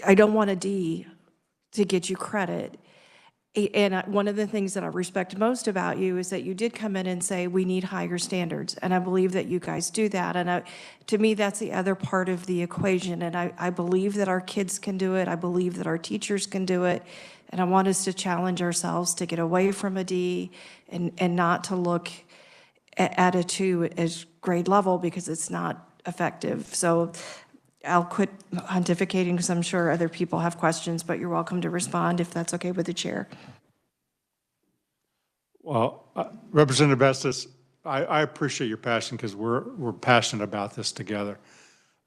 Speaker 3: I don't want a D to get you credit. And one of the things that I respect most about you is that you did come in and say, we need higher standards. And I believe that you guys do that. And to me, that's the other part of the equation. And I believe that our kids can do it. I believe that our teachers can do it. And I want us to challenge ourselves to get away from a D and not to look at a 2 as grade level, because it's not effective. So I'll quit pontificating because I'm sure other people have questions, but you're welcome to respond if that's okay with the chair.
Speaker 4: Well, Representative Estes, I appreciate your passion because we're passionate about this together.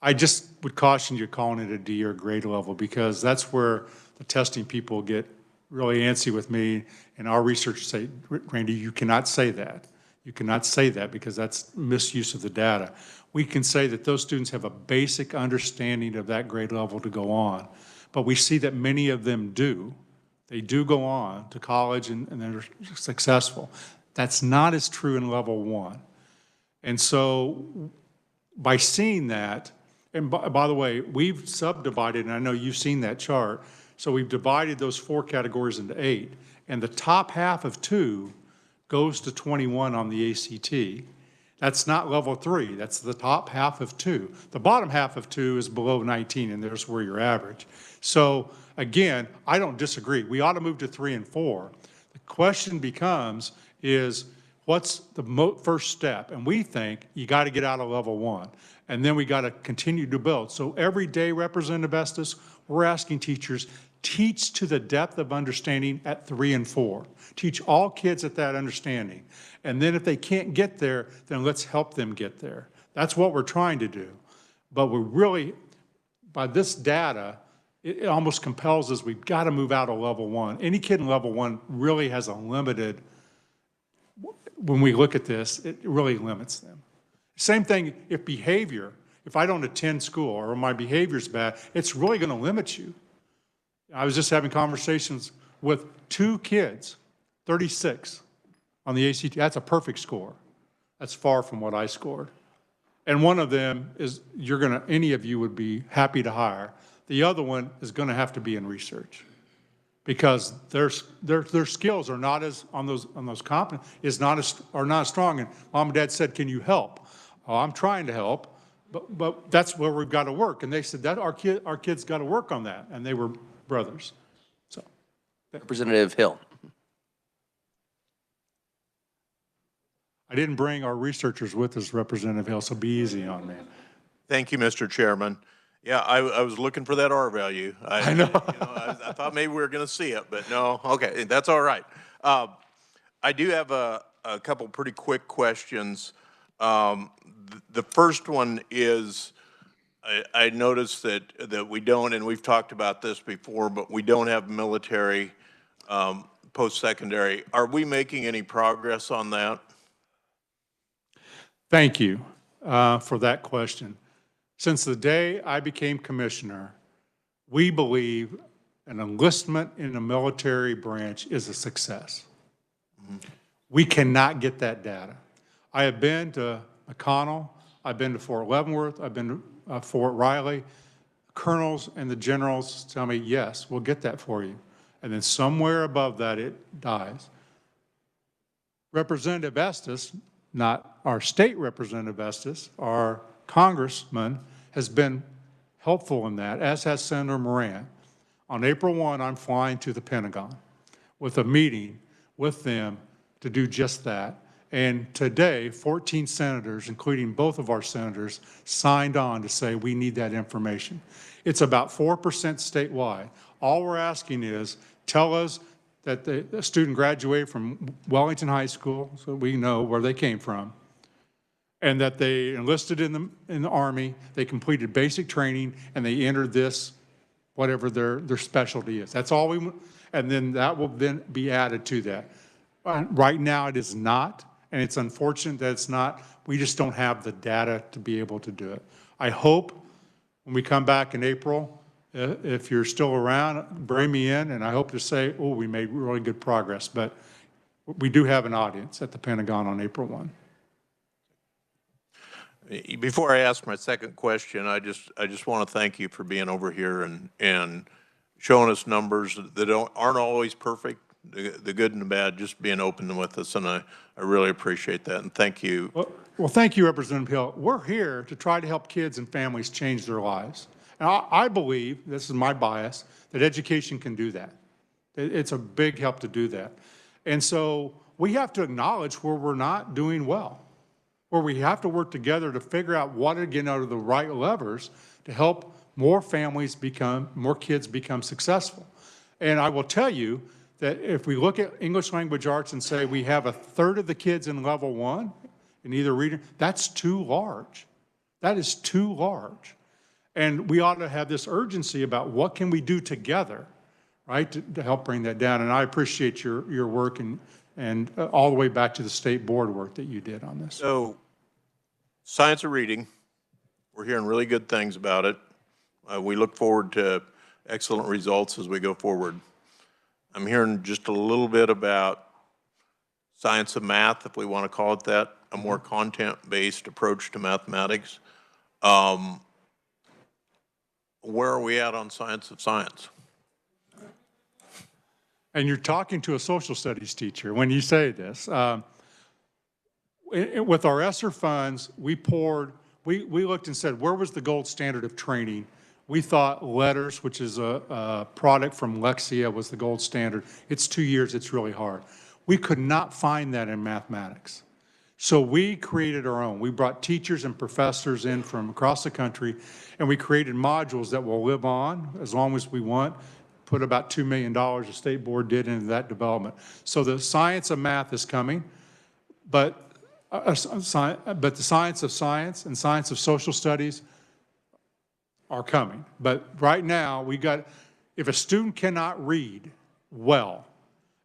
Speaker 4: I just would caution you calling it a D or grade level because that's where the testing people get really antsy with me, and our researchers say, Randy, you cannot say that. You cannot say that because that's misuse of the data. We can say that those students have a basic understanding of that grade level to go on, but we see that many of them do. They do go on to college and they're successful. That's not as true in level 1. And so by seeing that, and by the way, we've subdivided, and I know you've seen that chart, so we've divided those 4 categories into 8, and the top half of 2 goes to 21 on the ACT. That's not level 3, that's the top half of 2. The bottom half of 2 is below 19, and there's where you're average. So again, I don't disagree. We ought to move to 3 and 4. The question becomes is, what's the first step? And we think you got to get out of level 1, and then we got to continue to build. So every day, Representative Estes, we're asking teachers, teach to the depth of understanding at 3 and 4. Teach all kids at that understanding. And then if they can't get there, then let's help them get there. That's what we're trying to do. But we're really, by this data, it almost compels us, we've got to move out of level 1. Any kid in level 1 really has a limited, when we look at this, it really limits them. Same thing if behavior, if I don't attend school or my behavior's bad, it's really going to limit you. I was just having conversations with 2 kids, 36 on the ACT. That's a perfect score. That's far from what I scored. And one of them is any of you would be happy to hire. The other one is going to have to be in research because their skills are not as on those competence are not as strong. And mom and dad said, "Can you help?" Oh, I'm trying to help, but that's where we've got to work. And they said that our kids got to work on that, and they were brothers. So,
Speaker 1: Representative Hill.
Speaker 4: I didn't bring our researchers with us, Representative Hill, so be easy on me.
Speaker 6: Thank you, Mr. Chairman. Yeah, I was looking for that R value. I know. I thought maybe we were going to see it, but no. Okay, that's all right. I do have a couple pretty quick questions. The first one is, I noticed that we don't, and we've talked about this before, but we don't have military post-secondary. Are we making any progress on that?
Speaker 4: Thank you for that question. Since the day I became commissioner, we believe an enlistment in the military branch is a success. We cannot get that data. I have been to McConnell, I've been to Fort Leavenworth, I've been to Fort Riley. Colonels and the generals tell me, yes, we'll get that for you. And then somewhere above that, it dies. Representative Estes, not our state representative Estes, our congressman, has been helpful in that, as has Senator Moran. On April 1, I'm flying to the Pentagon with a meeting with them to do just that. And today, 14 senators, including both of our senators, signed on to say we need that information. It's about 4% statewide. All we're asking is tell us that the student graduated from Wellington High School, so we know where they came from, and that they enlisted in the Army, they completed basic training, and they entered this, whatever their specialty is. That's all we want, and then that will then be added to that. Right now it is not, and it's unfortunate that it's not. We just don't have the data to be able to do it. I hope when we come back in April, if you're still around, bring me in, and I hope to say, oh, we made really good progress, but we do have an audience at the Pentagon on April 1.
Speaker 6: Before I ask my second question, I just want to thank you for being over here and showing us numbers that aren't always perfect, the good and the bad, just being open with us, and I really appreciate that, and thank you.
Speaker 4: Well, thank you, Representative Hill. We're here to try to help kids and families change their lives. And I believe, this is my bias, that education can do that. It's a big help to do that. And so we have to acknowledge where we're not doing well, where we have to work together to figure out what to get out of the right levers to help more kids become successful. And I will tell you that if we look at English language arts and say we have 1/3 of the kids in level 1 in either reading, that's too large. That is too large. And we ought to have this urgency about what can we do together, right, to help bring that down. And I appreciate your work and all the way back to the state board work that you did on this.
Speaker 6: So, science of reading, we're hearing really good things about it. We look forward to excellent results as we go forward. I'm hearing just a little bit about science of math, if we want to call it that, a more content-based approach to mathematics. Where are we at on science of science?
Speaker 4: And you're talking to a social studies teacher when you say this. With our ESSER funds, we looked and said, where was the gold standard of training? We thought letters, which is a product from Lexia, was the gold standard. It's 2 years, it's really hard. We could not find that in mathematics. So we created our own. We brought teachers and professors in from across the country, and we created modules that will live on as long as we want. Put about $2 million, the state board did, into that development. So the science of math is coming, but the science of science and science of social studies are coming. But right now, if a student cannot read well,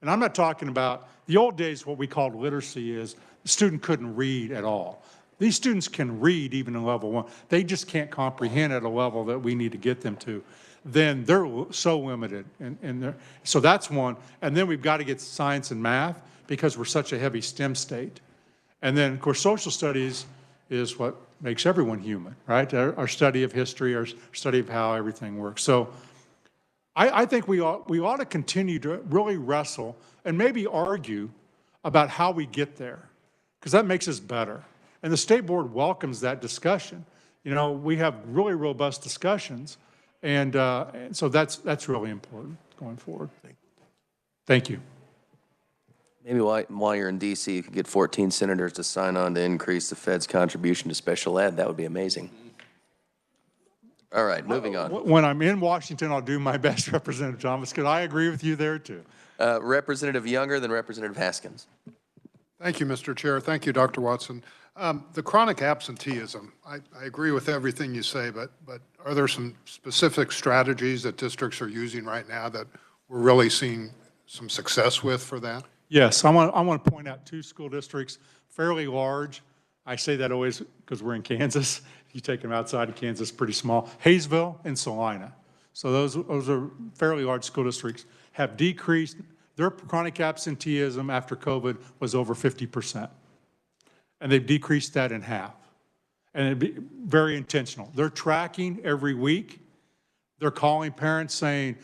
Speaker 4: and I'm not talking about, the old days what we called literacy is the student couldn't read at all. These students can read even in level 1. They just can't comprehend at a level that we need to get them to. Then they're so limited. So that's one. And then we've got to get science and math because we're such a heavy STEM state. And then, of course, social studies is what makes everyone human, right? Our study of history, our study of how everything works. So I think we ought to continue to really wrestle and maybe argue about how we get there, because that makes us better. And the state board welcomes that discussion. You know, we have really robust discussions, and so that's really important going forward. Thank you.
Speaker 1: Maybe while you're in DC, you could get 14 senators to sign on to increase the Fed's contribution to special ed. That would be amazing. All right, moving on.
Speaker 4: When I'm in Washington, I'll do my best, Representative Thomas, because I agree with you there too.
Speaker 1: Representative Younger, then Representative Haskins.
Speaker 7: Thank you, Mr. Chair. Thank you, Dr. Watson. The chronic absenteeism, I agree with everything you say, but are there some specific strategies that districts are using right now that we're really seeing some success with for that?
Speaker 4: Yes, I want to point out 2 school districts, fairly large. I say that always because we're in Kansas. If you take them outside of Kansas, pretty small. Hayesville and Salina. So those are fairly large school districts, have decreased. Their chronic absenteeism after COVID was over 50%. And they've decreased that in half. And it'd be very intentional. They're tracking every week. They're calling parents saying,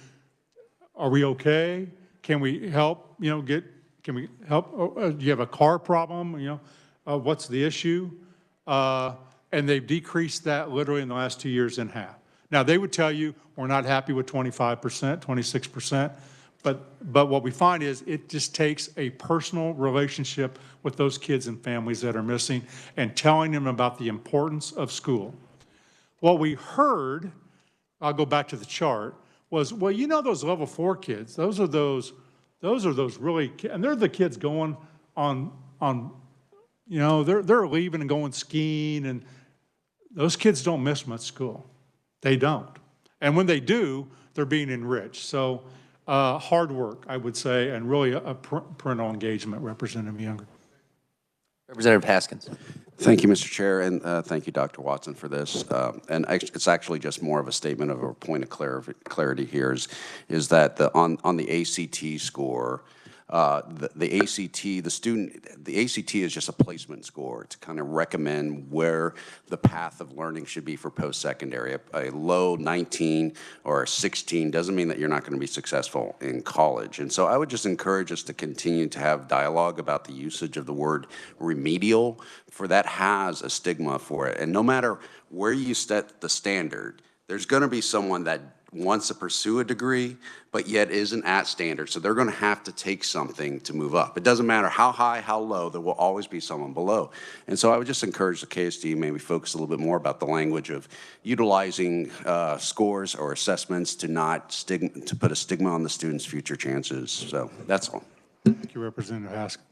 Speaker 4: are we okay? Can we help, can we help? Do you have a car problem? What's the issue? And they've decreased that literally in the last 2 years in half. Now, they would tell you we're not happy with 25%, 26%, but what we find is it just takes a personal relationship with those kids and families that are missing and telling them about the importance of school. What we heard, I'll go back to the chart, was, well, those level 4 kids, those are those really, and they're the kids going on they're leaving and going skiing, and those kids don't miss much school. They don't. And when they do, they're being enriched. So hard work, I would say, and really a parental engagement, Representative Younger.
Speaker 1: Representative Haskins.
Speaker 8: Thank you, Mr. Chair, and thank you, Dr. Watson, for this. And it's actually just more of a statement of a point of clarity here is that on the ACT score, the ACT is just a placement score to kind of recommend where the path of learning should be for post-secondary. A low 19 or a 16 doesn't mean that you're not going to be successful in college. And so I would just encourage us to continue to have dialogue about the usage of the word remedial, for that has a stigma for it. And no matter where you set the standard, there's going to be someone that wants to pursue a degree, but yet isn't at standard. So they're going to have to take something to move up. It doesn't matter how high, how low, there will always be someone below. And so I would just encourage the KSD maybe focus a little bit more about the language of utilizing scores or assessments to not to put a stigma on the student's future chances. So that's all.
Speaker 4: Thank you, Representative Haskins.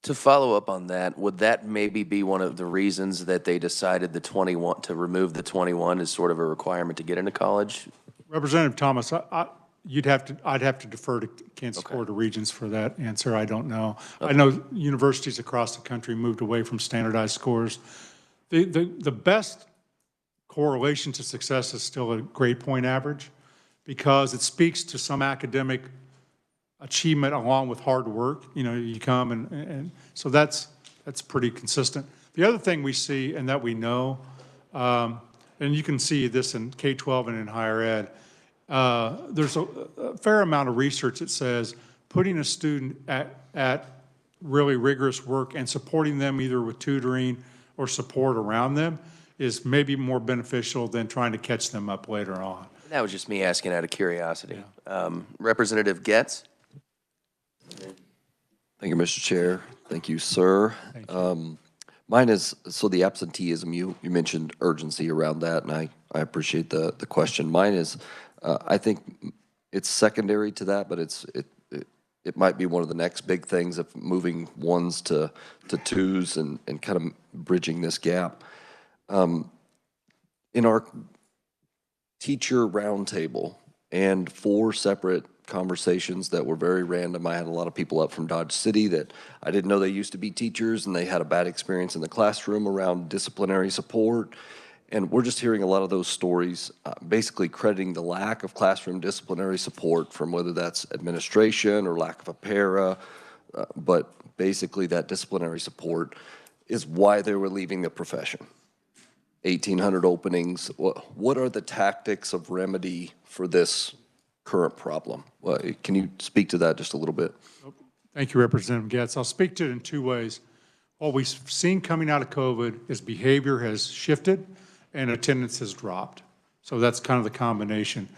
Speaker 1: To follow up on that, would that maybe be one of the reasons that they decided the 21, to remove the 21 as sort of a requirement to get into college?
Speaker 4: Representative Thomas, I'd have to defer to Kansas Board of Regents for that answer. I don't know. Okay. I know universities across the country moved away from standardized scores. The best correlation to success is still a grade point average because it speaks to some academic achievement along with hard work. You know, you come and so that's pretty consistent. The other thing we see and that we know, and you can see this in K-12 and in higher ed, there's a fair amount of research that says putting a student at really rigorous work and supporting them either with tutoring or support around them is maybe more beneficial than trying to catch them up later on.
Speaker 1: That was just me asking out of curiosity. Yeah. Representative Getz?
Speaker 9: Thank you, Mr. Chair. Thank you, sir.
Speaker 4: Thank you.
Speaker 9: Mine is, so the absenteeism, you mentioned urgency around that, and I appreciate the question. Mine is, I think it's secondary to that, but it might be one of the next big things of moving ones to twos and kind of bridging this gap. In our teacher roundtable and 4 separate conversations that were very random. I had a lot of people up from Dodge City that I didn't know they used to be teachers and they had a bad experience in the classroom around disciplinary support. And we're just hearing a lot of those stories, basically crediting the lack of classroom disciplinary support from whether that's administration or lack of a para, but basically that disciplinary support is why they were leaving the profession. 1,800 openings. What are the tactics of remedy for this current problem? Well, can you speak to that just a little bit?
Speaker 4: Thank you, Representative Getz. I'll speak to it in 2 ways. What we've seen coming out of COVID is behavior has shifted and attendance has dropped. So that's kind of the combination.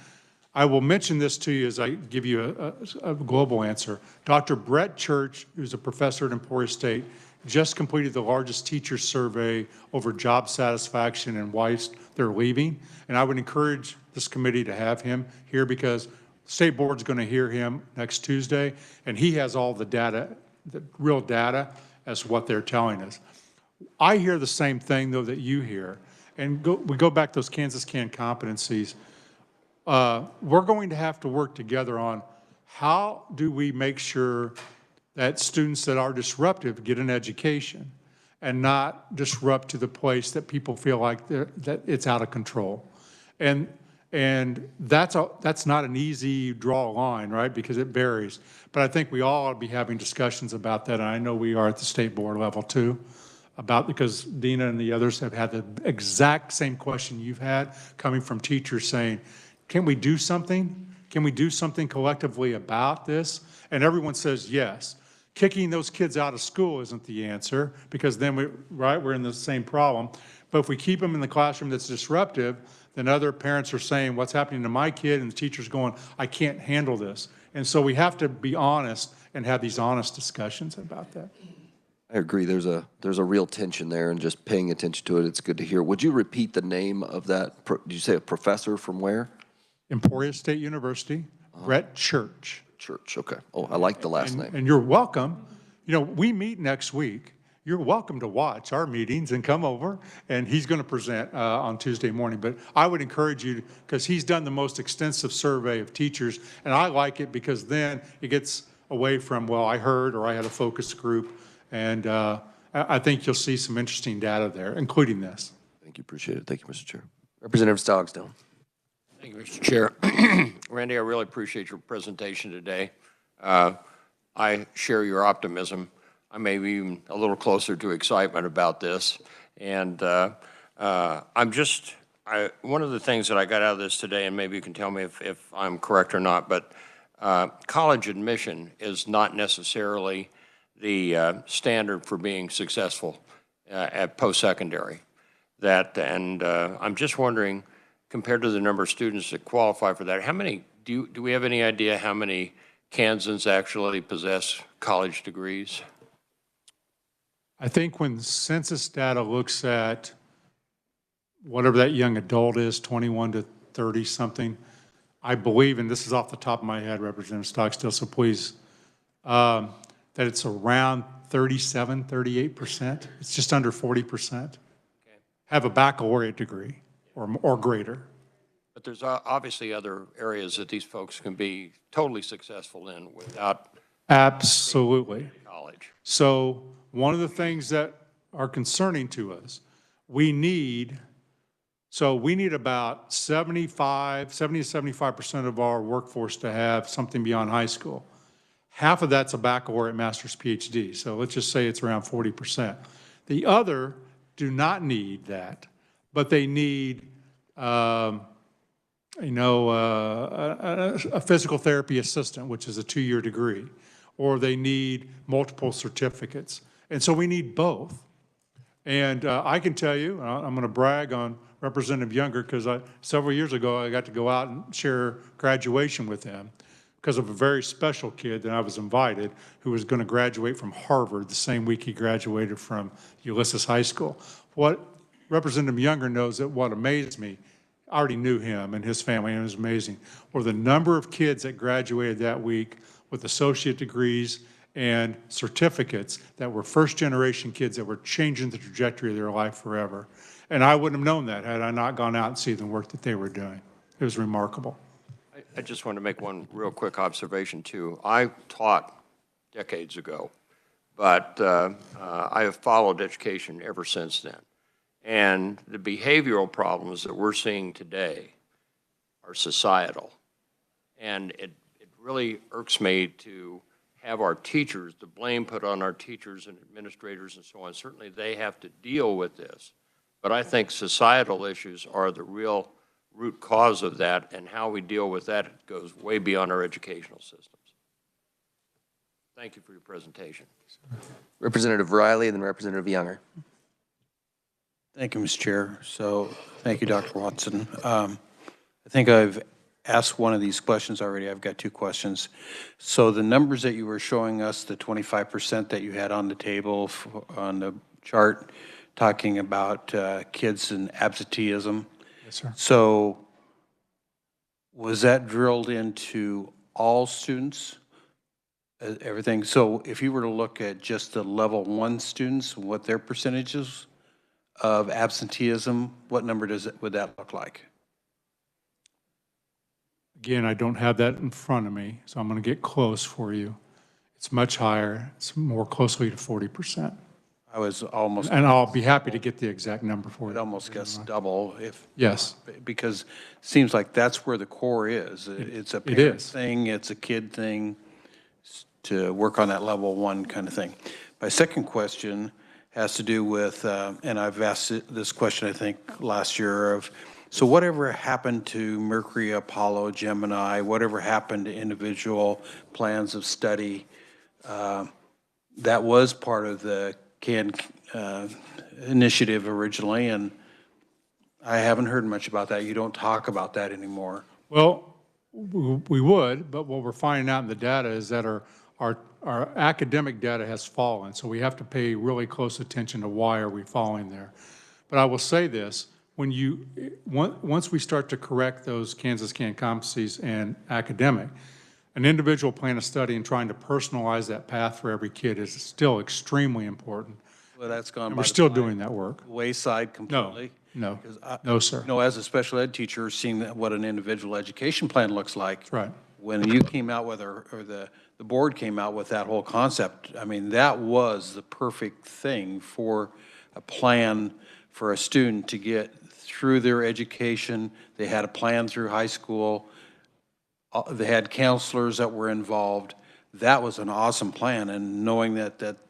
Speaker 4: I will mention this to you as I give you a global answer. Dr. Brett Church, who's a professor at Emporia State, just completed the largest teacher survey over job satisfaction and why they're leaving. And I would encourage this committee to have him here because the state board's going to hear him next Tuesday, and he has all the data, the real data as to what they're telling us. I hear the same thing, though, that you hear. And we go back to those Kansas Can competencies. We're going to have to work together on how do we make sure that students that are disruptive get an education and not disrupt to the place that people feel like that it's out of control. And that's not an easy draw line, right? Because it varies. But I think we all ought to be having discussions about that. And I know we are at the state board level too, because Dina and the others have had the exact same question you've had coming from teachers saying, can we do something? Can we do something collectively about this? And everyone says yes. Kicking those kids out of school isn't the answer because then we're in the same problem. But if we keep them in the classroom that's disruptive, then other parents are saying, what's happening to my kid? And the teacher's going, I can't handle this. And so we have to be honest and have these honest discussions about that.
Speaker 9: I agree. There's a real tension there, and just paying attention to it, it's good to hear. Would you repeat the name of that? Did you say a professor from where?
Speaker 4: Emporia State University, Brett Church.
Speaker 9: Church, okay. Oh, I like the last name.
Speaker 4: And you're welcome. You know, we meet next week. You're welcome to watch our meetings and come over, and he's going to present on Tuesday morning. But I would encourage you, because he's done the most extensive survey of teachers, and I like it because then it gets away from, well, I heard or I had a focus group, and I think you'll see some interesting data there, including this.
Speaker 9: Thank you, appreciate it. Thank you, Mr. Chair.
Speaker 1: Representative Stogstone.
Speaker 10: Thank you, Mr. Chair. Randy, I really appreciate your presentation today. I share your optimism. I may be even a little closer to excitement about this. And one of the things that I got out of this today, and maybe you can tell me if I'm correct or not, but college admission is not necessarily the standard for being successful at post-secondary. I'm just wondering, compared to the number of students that qualify for that, how many, do we have any idea how many Kansans actually possess college degrees?
Speaker 4: I think when census data looks at whatever that young adult is, 21 to 30 something, I believe, and this is off the top of my head, Representative Stockstill, so please, that it's around 37, 38%. It's just under 40%. Have a baccalaureate degree or greater.
Speaker 10: But there's obviously other areas that these folks can be totally successful in without
Speaker 4: Absolutely.
Speaker 10: college.
Speaker 4: So one of the things that are concerning to us, we need about 70 to 75% of our workforce to have something beyond high school. Half of that's a baccalaureate, master's, PhD. So let's just say it's around 40%. The other do not need that, but they need, a physical therapy assistant, which is a 2-year degree, or they need multiple certificates. And so we need both. And I can tell you, I'm going to brag on Representative Younger because several years ago I got to go out and share graduation with him because of a very special kid that I was invited who was going to graduate from Harvard the same week he graduated from Ulysses High School. What Representative Younger knows that what amazed me, I already knew him and his family, and it was amazing, were the number of kids that graduated that week with associate degrees and certificates that were first-generation kids that were changing the trajectory of their life forever. And I wouldn't have known that had I not gone out and seen the work that they were doing. It was remarkable.
Speaker 10: I just want to make one real quick observation, too. I taught decades ago, but I have followed education ever since then. And the behavioral problems that we're seeing today are societal. And it really irks me to have our teachers, the blame put on our teachers and administrators and so on. Certainly they have to deal with this. But I think societal issues are the real root cause of that, and how we deal with that goes way beyond our educational systems. Thank you for your presentation.
Speaker 1: Representative Riley and then Representative Younger.
Speaker 11: Thank you, Mr. Chair. So thank you, Dr. Watson. I think I've asked one of these questions already. I've got two questions. So the numbers that you were showing us, the 25% that you had on the table on the chart, talking about kids and absenteeism.
Speaker 4: Yes, sir.
Speaker 11: So was that drilled into all students? Everything? So if you were to look at just the level 1 students, what their percentages of absenteeism, what number would that look like?
Speaker 4: Again, I don't have that in front of me, so I'm going to get close for you. It's much higher. It's more closely to 40%.
Speaker 11: I was almost.
Speaker 4: And I'll be happy to get the exact number for you.
Speaker 11: I'd almost guess double if.
Speaker 4: Yes.
Speaker 11: Because it seems like that's where the core is. It's a parent thing, it's a kid thing, to work on that level 1 kind of thing. My second question has to do with, and I've asked this question I think last year, of so whatever happened to Mercury, Apollo, Gemini, whatever happened to individual plans of study, that was part of the CAN initiative originally, and I haven't heard much about that. You don't talk about that anymore.
Speaker 4: Well, we would, but what we're finding out in the data is that our academic data has fallen, so we have to pay really close attention to why are we falling there. But I will say this, once we start to correct those Kansas CAN competencies and academic, an individual plan of study and trying to personalize that path for every kid is still extremely important.
Speaker 11: Well, that's gone
Speaker 4: And
Speaker 11: by
Speaker 4: we're still doing that work.
Speaker 11: wayside completely.
Speaker 4: No, no, sir.
Speaker 11: No, as a special ed teacher, seeing what an individual education plan looks like.
Speaker 4: That's right.
Speaker 11: When you came out with, or the board came out with that whole concept, I mean, that was the perfect thing for a plan for a student to get through their education. They had a plan through high school. They had counselors that were involved. That was an awesome plan, and knowing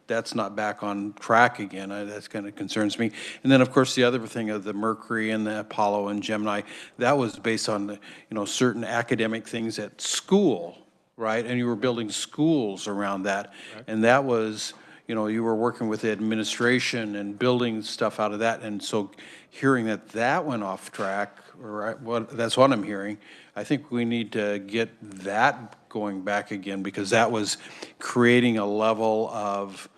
Speaker 11: that's not back on track again, that's kind of concerns me. And then, of course, the other thing of the Mercury and the Apollo and Gemini, that was based on the, certain academic things at school, right? And you were building schools around that, right. And that was, you were working with the administration and building stuff out of that. And so hearing that that went off track, that's what I'm hearing. I think we need to get that going back again, because that was creating a level of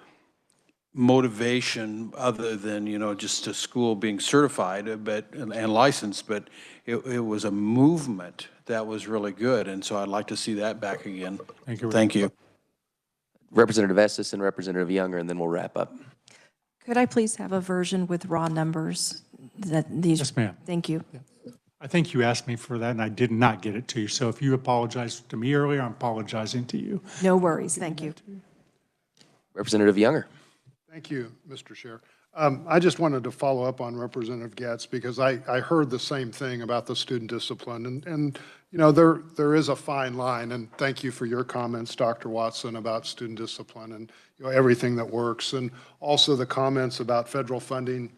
Speaker 11: motivation other than, just a school being certified and licensed, but it was a movement that was really good. And so I'd like to see that back again.
Speaker 4: Thank you.
Speaker 11: Thank you.
Speaker 1: Representative Estes and Representative Younger, and then we'll wrap up.
Speaker 3: Could I please have a version with raw numbers? Yes,
Speaker 4: ma'am.
Speaker 3: Thank you.
Speaker 4: I think you asked me for that, and I did not get it to you. So if you apologized to me earlier, I'm apologizing to you.
Speaker 3: No worries. Thank you.
Speaker 1: Representative Younger.
Speaker 7: Thank you, Mr. Chair. I just wanted to follow up on Representative Getz, because I heard the same thing about the student discipline. And there is a fine line, and thank you for your comments, Dr. Watson, about student discipline and everything that works. And also the comments about federal funding,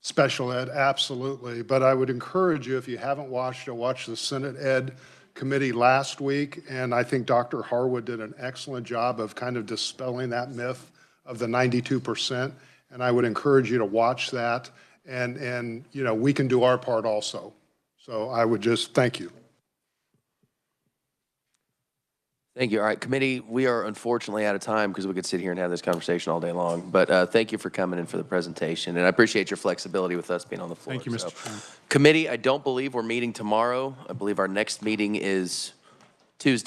Speaker 7: special ed, absolutely. But I would encourage you, if you haven't watched it, watch the Senate Ed Committee last week. And I think Dr. Harwood did an excellent job of kind of dispelling that myth of the 92%. And I would encourage you to watch that. And we can do our part also. So I would just thank you.
Speaker 1: Thank you. All right, committee, we are unfortunately out of time because we could sit here and have this conversation all day long. But thank you for coming in for the presentation, and I appreciate your flexibility with us being on the floor.
Speaker 4: Thank you, Mr. Chairman.
Speaker 1: Committee, I don't believe we're meeting tomorrow. I believe our next meeting is Tuesday.